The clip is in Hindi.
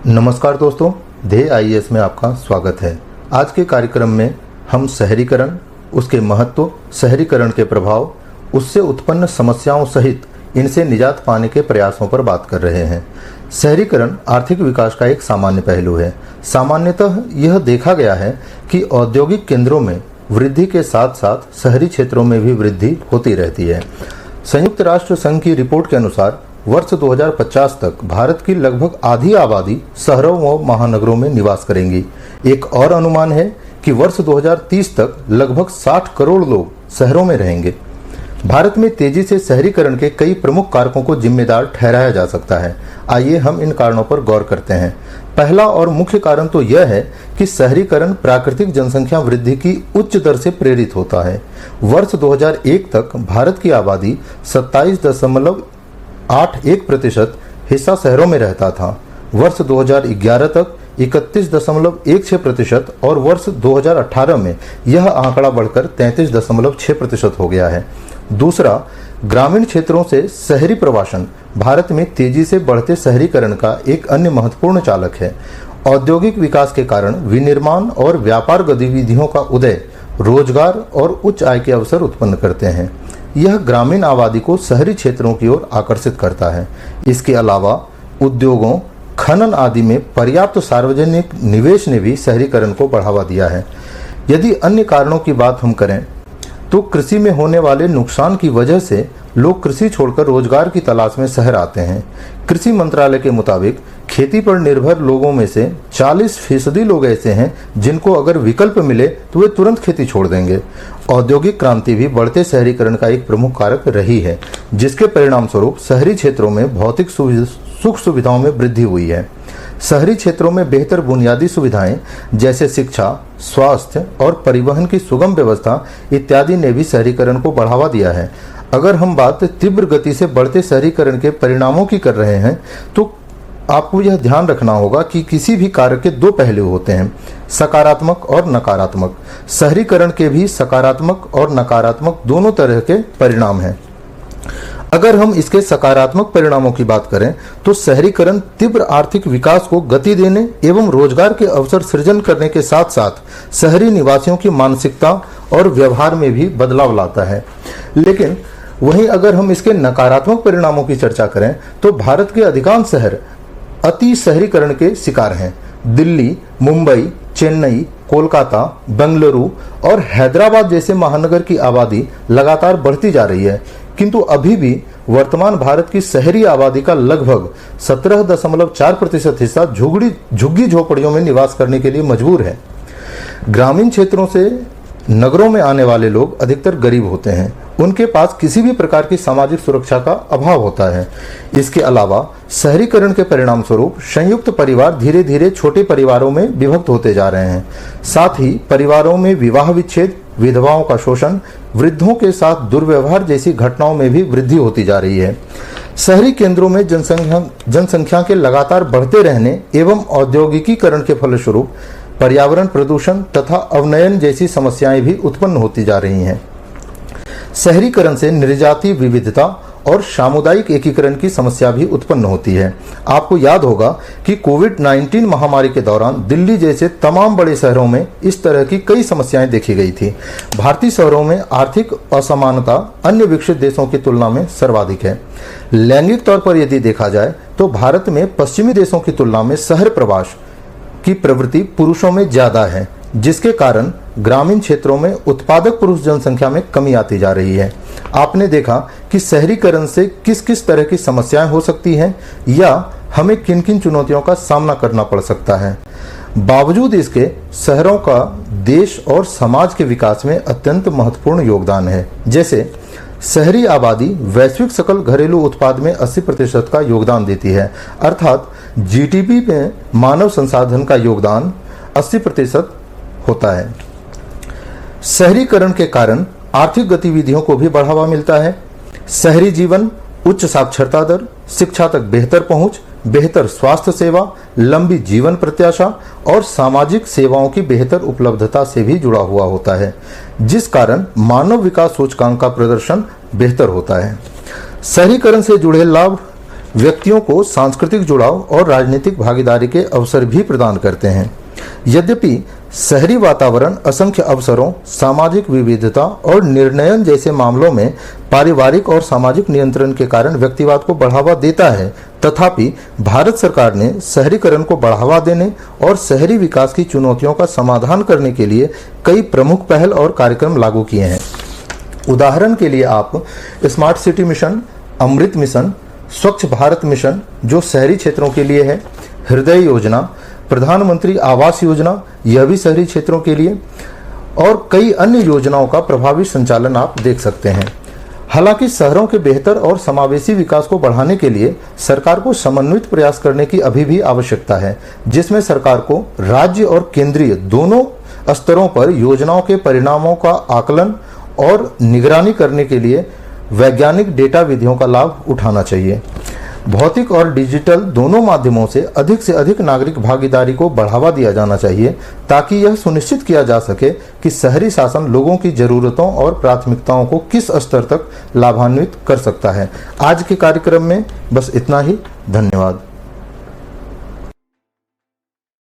नमस्कार दोस्तों, ध्येय आईएएस में आपका स्वागत है। आज के कार्यक्रम में हम शहरीकरण, उसके महत्व, शहरीकरण के प्रभाव, उससे उत्पन्न समस्याओं सहित इनसे निजात पाने के प्रयासों पर बात कर रहे हैं। शहरीकरण आर्थिक विकास का एक सामान्य पहलू है। सामान्यतः यह देखा गया है कि औद्योगिक केंद्रों में वृद्धि के साथ साथ शहरी क्षेत्रों में भी वृद्धि होती रहती है। संयुक्त राष्ट्र संघ की रिपोर्ट के अनुसार वर्ष 2050 तक भारत की लगभग आधी आबादी शहरों व महानगरों में निवास करेंगी। एक और अनुमान है कि वर्ष 2030 तक लगभग 60 करोड़ लोग शहरों में रहेंगे। भारत में तेजी से शहरीकरण के कई प्रमुख कारकों को जिम्मेदार ठहराया जा सकता है। आइए हम इन कारणों पर गौर करते हैं। पहला और मुख्य कारण तो यह है कि शहरीकरण प्राकृतिक जनसंख्या वृद्धि की उच्च दर से प्रेरित होता है। वर्ष 2001 तक भारत की आबादी 27.81% हिस्सा शहरों में रहता था। वर्ष 2011 तक 31.16% और वर्ष 2018 में यह आंकड़ा बढ़कर 33.6% हो गया है। दूसरा, ग्रामीण क्षेत्रों से शहरी प्रवासन भारत में तेजी से बढ़ते शहरीकरण का एक अन्य महत्वपूर्ण चालक है। औद्योगिक विकास के कारण विनिर्माण और व्यापार गतिविधियों का उदय रोजगार और उच्च आय के अवसर उत्पन्न करते हैं। यह ग्रामीण आबादी को शहरी क्षेत्रों की ओर आकर्षित करता है। इसके अलावा उद्योगों, खनन आदि में पर्याप्त सार्वजनिक निवेश ने भी शहरीकरण को बढ़ावा दिया है। यदि अन्य कारणों की बात हम करें तो कृषि में होने वाले नुकसान की वजह से लोग कृषि छोड़कर रोजगार की तलाश में शहर आते हैं। कृषि मंत्रालय के मुताबिक खेती पर निर्भर लोगों में से 40% लोग ऐसे हैं जिनको अगर विकल्प मिले तो वे तुरंत खेती छोड़ देंगे। औद्योगिक क्रांति भी बढ़ते शहरीकरण का एक प्रमुख कारक रही है, जिसके परिणाम स्वरूप शहरी क्षेत्रों में भौतिक सुख सुविधाओं में वृद्धि हुई है। शहरी क्षेत्रों में बेहतर बुनियादी सुविधाएं जैसे शिक्षा, स्वास्थ्य और परिवहन की सुगम व्यवस्था इत्यादि ने भी शहरीकरण को बढ़ावा दिया है। अगर हम बात तीव्र गति से बढ़ते शहरीकरण के परिणामों की कर रहे हैं तो आपको यह ध्यान रखना होगा कि किसी भी कार्य के दो पहलू होते हैं, सकारात्मक और नकारात्मक। शहरीकरण के भी सकारात्मक और नकारात्मक दोनों तरह के परिणाम हैं। अगर हम इसके सकारात्मक परिणामों की बात करें तो शहरीकरण तीव्र आर्थिक विकास को गति देने एवं रोजगार के अवसर सृजन करने के साथ साथ शहरी निवासियों की मानसिकता और व्यवहार में भी बदलाव लाता है। लेकिन वहीं अगर हम इसके नकारात्मक परिणामों की चर्चा करें तो भारत के अधिकांश शहर अति शहरीकरण के शिकार हैं। दिल्ली, मुंबई, चेन्नई, कोलकाता, बेंगलुरु और हैदराबाद जैसे महानगर की आबादी लगातार बढ़ती जा रही है, किंतु अभी भी वर्तमान भारत की शहरी आबादी का लगभग 17.4% हिस्सा झुग्गी झोपड़ियों में निवास करने के लिए मजबूर है। ग्रामीण क्षेत्रों से नगरों में आने वाले लोग अधिकतर गरीब होते हैं। उनके पास किसी भी प्रकार की सामाजिक सुरक्षा का अभाव होता है। इसके अलावा शहरीकरण के परिणाम स्वरूप संयुक्त परिवार धीरे धीरे छोटे परिवारों में विभक्त होते जा रहे हैं। साथ ही परिवारों में विवाह विच्छेद, विधवाओं का शोषण, वृद्धों के साथ दुर्व्यवहार जैसी घटनाओं में भी वृद्धि होती जा रही है। शहरी केंद्रों में जनसंख्या के लगातार बढ़ते रहने एवं औद्योगिकीकरण के फलस्वरूप पर्यावरण प्रदूषण तथा अवनयन जैसी समस्याएं भी उत्पन्न होती जा रही हैं। शहरीकरण से निर्जातीय विविधता और सामुदायिक एकीकरण की समस्या भी उत्पन्न होती है। आपको याद होगा कि कोविड-19 महामारी के दौरान दिल्ली जैसे तमाम बड़े शहरों में इस तरह की कई समस्याएं देखी गई थी। भारतीय शहरों में आर्थिक असमानता अन्य विकसित देशों की तुलना में सर्वाधिक है। लैंगिक तौर पर यदि देखा जाए तो भारत में पश्चिमी देशों की तुलना में शहर प्रवास की प्रवृत्ति पुरुषों में ज्यादा है, जिसके कारण ग्रामीण क्षेत्रों में उत्पादक पुरुष जनसंख्या में कमी आती जा रही है। आपने देखा कि शहरीकरण से किस किस तरह की समस्याएं हो सकती हैं या हमें किन किन चुनौतियों का सामना करना पड़ सकता है। बावजूद इसके शहरों का देश और समाज के विकास में अत्यंत महत्वपूर्ण योगदान है। जैसे शहरी आबादी वैश्विक सकल घरेलू उत्पाद में 80% का योगदान देती है, अर्थात जीडीपी में मानव संसाधन का योगदान 80% होता है। शहरीकरण के कारण आर्थिक गतिविधियों को भी बढ़ावा मिलता है। शहरी जीवन उच्च साक्षरता दर, शिक्षा तक बेहतर पहुंच, बेहतर स्वास्थ्य सेवा, लंबी जीवन प्रत्याशा और सामाजिक सेवाओं की बेहतर उपलब्धता से भी जुड़ा हुआ होता है, जिस कारण मानव विकास सूचकांक का प्रदर्शन बेहतर होता है। शहरीकरण से जुड़े लाभ व्यक्तियों को सांस्कृतिक जुड़ाव और राजनीतिक भागीदारी के अवसर भी प्रदान करते हैं। यद्यपि शहरी वातावरण असंख्य अवसरों, सामाजिक विविधता और निर्णयन जैसे मामलों में पारिवारिक और सामाजिक नियंत्रण के कारण व्यक्तिवाद को बढ़ावा देता है, तथापि भारत सरकार ने शहरीकरण को बढ़ावा देने और शहरी विकास की चुनौतियों का समाधान करने के लिए कई प्रमुख पहल और कार्यक्रम लागू किए हैं। उदाहरण के लिए आप स्मार्ट सिटी मिशन, अमृत मिशन, स्वच्छ भारत मिशन जो शहरी क्षेत्रों के लिए है, हृदय योजना, प्रधानमंत्री आवास योजना यह भी शहरी क्षेत्रों के लिए, और कई अन्य योजनाओं का प्रभावी संचालन आप देख सकते हैं। हालांकि शहरों के बेहतर और समावेशी विकास को बढ़ाने के लिए सरकार को समन्वित प्रयास करने की अभी भी आवश्यकता है, जिसमें सरकार को राज्य और केंद्रीय दोनों स्तरों पर योजनाओं के परिणामों का आकलन और निगरानी करने के लिए वैज्ञानिक डेटा विधियों का लाभ उठाना चाहिए। भौतिक और डिजिटल दोनों माध्यमों से अधिक नागरिक भागीदारी को बढ़ावा दिया जाना चाहिए, ताकि यह सुनिश्चित किया जा सके कि शहरी शासन लोगों की जरूरतों और प्राथमिकताओं को किस स्तर तक लाभान्वित कर सकता है। आज के कार्यक्रम में बस इतना ही। धन्यवाद।